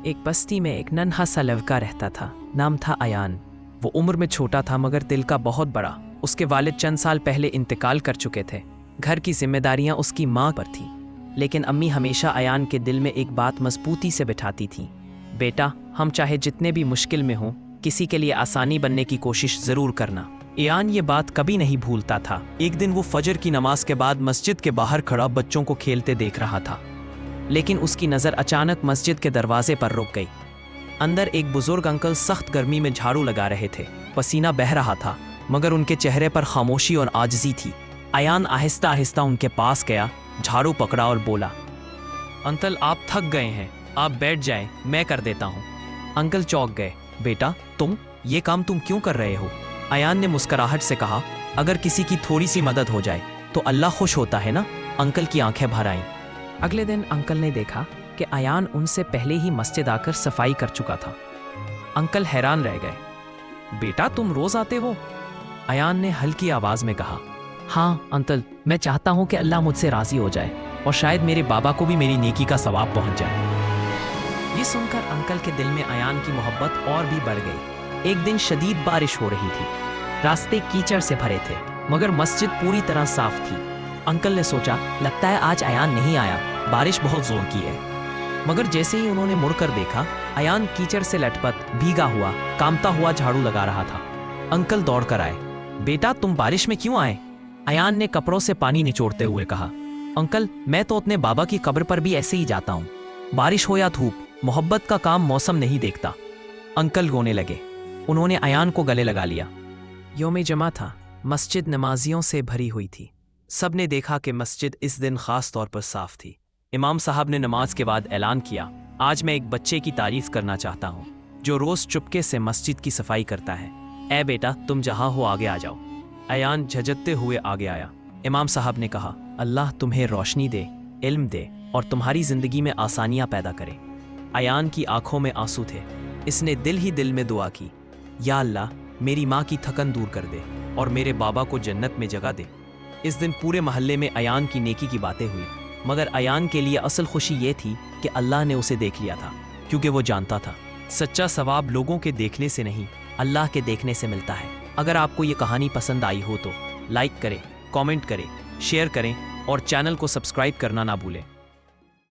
एक बस्ती में एक नन्हा सा लड़का रहता था। नाम था अयान। वो उम्र में छोटा था मगर दिल का बहुत बड़ा। उसके वालिद चंद साल पहले इंतकाल कर चुके थे। घर की जिम्मेदारियां उसकी माँ पर थी, लेकिन अम्मी हमेशा अयान के दिल में एक बात मजबूती से बिठाती थी, बेटा, हम चाहे जितने भी मुश्किल में हों, किसी के लिए आसानी बनने की कोशिश जरूर करना। अयान ये बात कभी नहीं भूलता था। एक दिन वो फजर की नमाज के बाद मस्जिद के बाहर खड़ा बच्चों को खेलते देख रहा था, लेकिन उसकी नज़र अचानक मस्जिद के दरवाजे पर रुक गई। अंदर एक बुजुर्ग अंकल सख्त गर्मी में झाड़ू लगा रहे थे। पसीना बह रहा था, मगर उनके चेहरे पर खामोशी और आजिज़ी थी। अयान आहिस्ता आहिस्ता उनके पास गया, झाड़ू पकड़ा और बोला, अंकल आप थक गए हैं, आप बैठ जाएं, मैं कर देता हूँ। अंकल चौंक गए। बेटा, ये काम तुम क्यों कर रहे हो? अयान ने मुस्कुराहट से कहा, अगर किसी की थोड़ी सी मदद हो जाए तो अल्लाह खुश होता है ना। अंकल की आंखें भर आईं। अगले दिन अंकल ने देखा कि अयान उनसे पहले ही मस्जिद आकर सफाई कर चुका था। अंकल हैरान रह गए। बेटा, तुम रोज आते हो? अयान ने हल्की आवाज में कहा, हाँ अंकल, मैं चाहता हूँ कि अल्लाह मुझसे राजी हो जाए और शायद मेरे बाबा को भी मेरी नेकी का सवाब पहुंच जाए। ये सुनकर अंकल के दिल में अयान की मोहब्बत और भी बढ़ गई। एक दिन शदीद बारिश हो रही थी। रास्ते कीचड़ से भरे थे, मगर मस्जिद पूरी तरह साफ थी। अंकल ने सोचा, लगता है आज अयान नहीं आया, बारिश बहुत जोर की है। मगर जैसे ही उन्होंने मुड़कर देखा, अयान कीचड़ से लटपट, भीगा हुआ, कांपता हुआ झाड़ू लगा रहा था। अंकल दौड़ कर आए। बेटा, तुम बारिश में क्यों आए? अयान ने कपड़ों से पानी निचोड़ते हुए कहा, अंकल, मैं तो अपने बाबा की कब्र पर भी ऐसे ही जाता हूँ। बारिश हो या धूप, मोहब्बत का काम मौसम नहीं देखता। अंकल रोने लगे। उन्होंने अयान को गले लगा लिया। यौम जमा था। मस्जिद नमाजियों से भरी हुई थी। सब ने देखा कि मस्जिद इस दिन खास तौर पर साफ थी। इमाम साहब ने नमाज के बाद ऐलान किया, आज मैं एक बच्चे की तारीफ करना चाहता हूँ जो रोज चुपके से मस्जिद की सफाई करता है। ऐ बेटा, तुम जहाँ हो आगे आ जाओ। अयान झजकते हुए आगे आया। इमाम साहब ने कहा, अल्लाह तुम्हें रोशनी दे, इल्म दे और तुम्हारी जिंदगी में आसानियां पैदा करे। अयान की आंखों में आंसू थे। इसने दिल ही दिल में दुआ की, या अल्लाह, मेरी माँ की थकन दूर कर दे और मेरे बाबा को जन्नत में जगह दे। इस दिन पूरे मोहल्ले में अयान की नेकी की बातें हुई, मगर अयान के लिए असल खुशी ये थी कि अल्लाह ने उसे देख लिया था, क्योंकि वो जानता था सच्चा सवाब लोगों के देखने से नहीं, अल्लाह के देखने से मिलता है। अगर आपको ये कहानी पसंद आई हो तो लाइक करें, कमेंट करें, शेयर करें और चैनल को सब्सक्राइब करना ना भूलें।